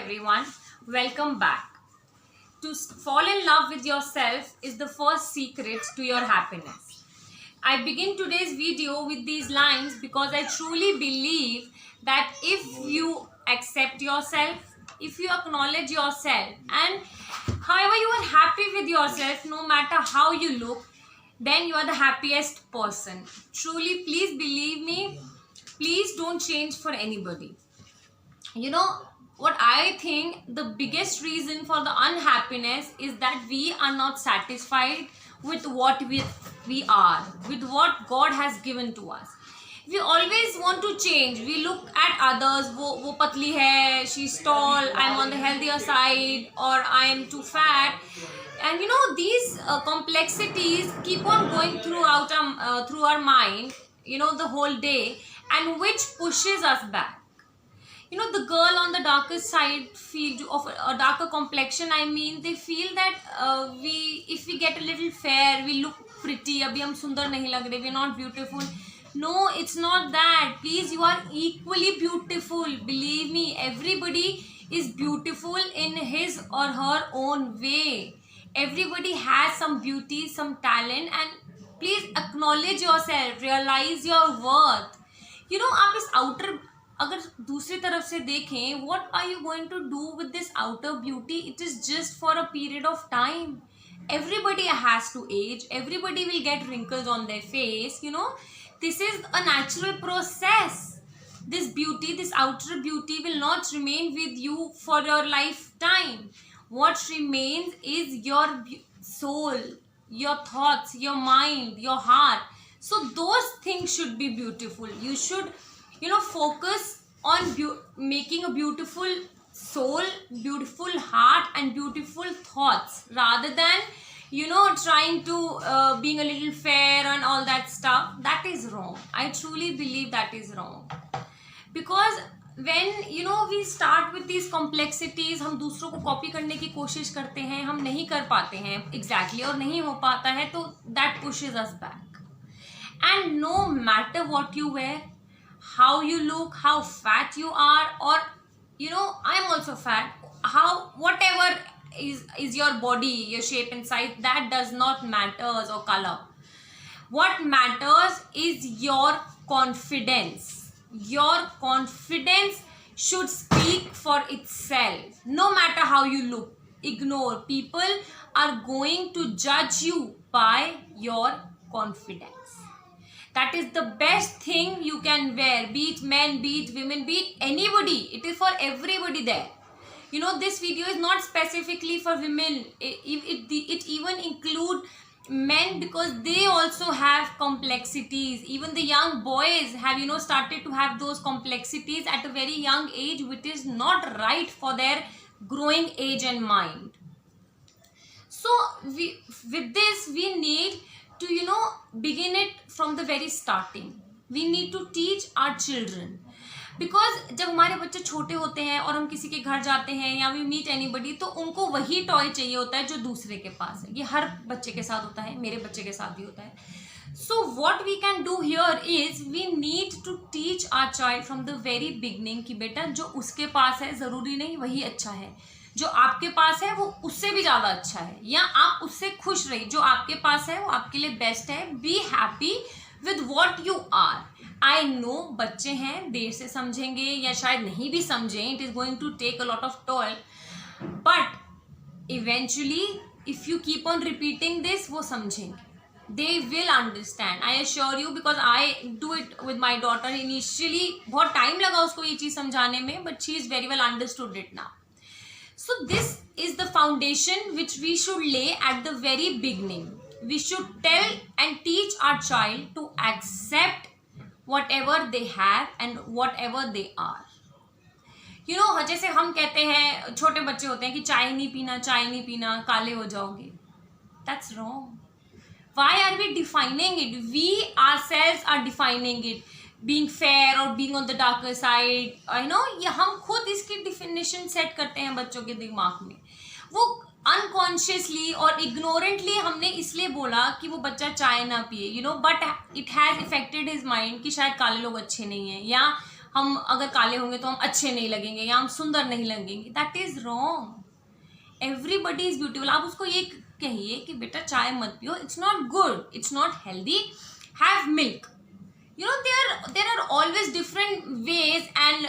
everyone. Welcome back. To fall in love with yourself is the first secret to your happiness. I begin today's video with these lines because I truly believe that if you accept yourself, if you acknowledge yourself, and however you are happy with yourself, no matter how you look, then you are the happiest person. Truly, please believe me, please don't change for anybody. You know what I think the biggest reason for the unhappiness is that we are not satisfied with what we are, with what God has given to us. We always want to change. We look at others, wo patli hai, she's tall, I'm on the healthier side, or I am too fat. And these complexities keep on going through our mind, the whole day, and which pushes us back. The girl on the darker side feel of a darker complexion, I mean, they feel that if we get a little fair, we look pretty, abhi hum sundar nahi lag rahe, we're not beautiful. No, it's not that. Please, you are equally beautiful. Believe me, everybody is beautiful in his or her own way. Everybody has some beauty, some talent, and please acknowledge yourself, realize your worth. आप इस outer अगर दूसरी तरफ से देखें, what are you going to do with this outer beauty? It is just for a period of time. Everybody has to age, everybody will get wrinkles on their face. This is a natural process. This beauty, this outer beauty will not remain with you for your lifetime. What remains is your soul, your thoughts, your mind, your heart. So those things should be beautiful. You should focus on making a beautiful soul, beautiful heart, and beautiful thoughts, rather than trying to being a little fair and all that stuff. That is wrong. I truly believe that is wrong, because when we start with these complexities, हम दूसरों को copy करने की कोशिश करते हैं, हम नहीं कर पाते हैं exactly, और नहीं हो पाता है, तो that pushes us back. And no matter what you wear, how you look, how fat you are, or I'm also fat, whatever is your body, your shape and size, that does not matters, or color. What matters is your confidence. Your confidence should speak for itself. No matter how you look, ignore. People are going to judge you by your confidence. That is the best thing you can wear, be it men, be it women, be it anybody. It is for everybody there. This video is not specifically for women. It even include men, because they also have complexities. Even the young boys have started to have those complexities at a very young age, which is not right for their growing age and mind. So with this we need to begin it from the very starting. We need to teach our children, because जब हमारे बच्चे छोटे होते हैं और हम किसी के घर जाते हैं या we meet anybody, तो उनको वही टॉय चाहिए होता है जो दूसरे के पास है. ये हर बच्चे के साथ होता है, मेरे बच्चे के साथ भी होता है. So what we can do here is we need to teach our child from the very beginning कि बेटा जो उसके पास है ज़रूरी नहीं वही अच्छा है, जो आपके पास है वो उससे भी ज़्यादा अच्छा है, या आप उससे खुश रहिए. जो आपके पास है वो आपके लिए बेस्ट है. Be happy with what you are. I know बच्चे हैं, देर से समझेंगे या शायद नहीं भी समझें. It is going to take a lot of toil, but eventually if you keep on repeating this, वो समझेंगे. They will understand, I assure you, because I do it with my daughter. Initially बहुत time लगा उसको ये चीज़ समझाने में, but she is very well understood it now. So this is the foundation which we should lay at the very beginning. We should tell and teach our child to accept whatever they have and whatever they are. जैसे हम कहते हैं, छोटे बच्चे होते हैं कि चाय नहीं पीना, काले हो जाओगे. That's wrong. Why are we defining it? We ourselves are defining it. Being fair or being on the darker side, ये हम खुद इसकी definition set करते हैं बच्चों के दिमाग में. वो unconsciously और ignorantly हमने इसलिए बोला कि वो बच्चा चाय ना पिए, but it has affected his mind कि शायद काले लोग अच्छे नहीं हैं, या हम अगर काले होंगे तो हम अच्छे नहीं लगेंगे या हम सुंदर नहीं लगेंगे. That is wrong. Everybody is beautiful. आप उसको ये कहिए कि बेटा चाय मत पियो, it's not good, it's not healthy, have milk. there are always different ways and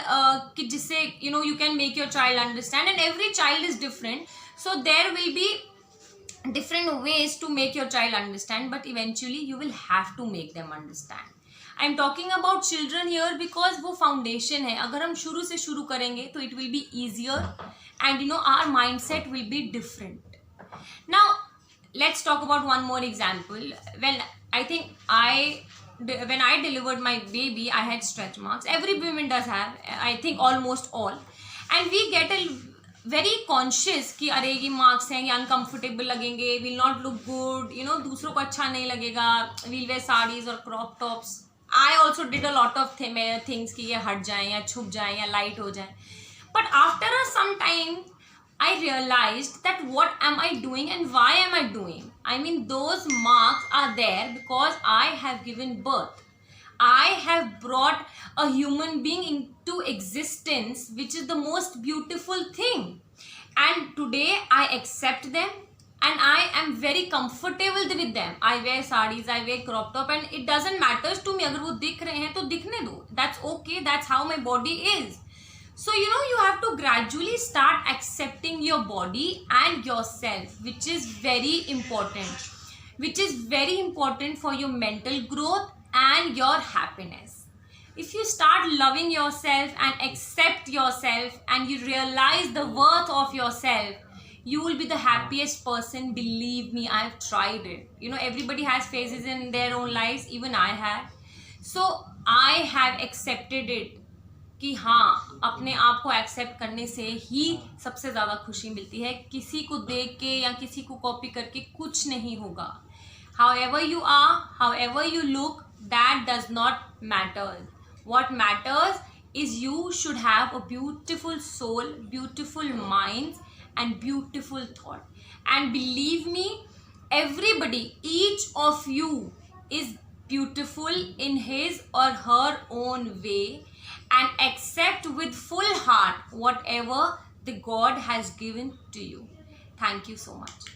कि जिससे you can make your child understand, and every child is different, so there will be different ways to make your child understand, but eventually you will have to make them understand. I am talking about children here because वो foundation है. अगर हम शुरू से शुरू करेंगे तो it will be easier, and our mindset will be different. Now let's talk about one more example. When I delivered my baby, I had stretch marks. Every woman does have, I think almost all, and we get a very conscious कि अरे ये marks हैं, ये uncomfortable लगेंगे, will not look good, दूसरों को अच्छा नहीं लगेगा, विल वेयर साड़ीज और crop tops. I also did a lot of things कि ये हट जाएं या छुप जाएं या लाइट हो जाएं. But after some time I realized that what am I doing and why am I doing? I mean, those marks are there because I have given birth. I have brought a human being into existence, which is the most beautiful thing. And today I accept them and I am very comfortable with them. I wear sarees, I wear crop top, and it doesn't matter to me. अगर वो दिख रहे हैं तो दिखने दो. That's okay. That's how my body is. So you have to gradually start accepting your body and yourself, which is very important. Which is very important for your mental growth and your happiness. If you start loving yourself and accept yourself and you realize the worth of yourself, you will be the happiest person. Believe me, I have tried it. Everybody has phases in their own lives, even I had. So I have accepted it कि हाँ, अपने आप को accept करने से ही सबसे ज़्यादा खुशी मिलती है. किसी को देख के या किसी को कॉपी करके कुछ नहीं होगा. However you are, however you look, that does not matter. What matters is you should have a beautiful soul, beautiful minds, and beautiful thought. And believe me, everybody, each of you is beautiful in his or her own way, and accept with full heart whatever the God has given to you. Thank you so much.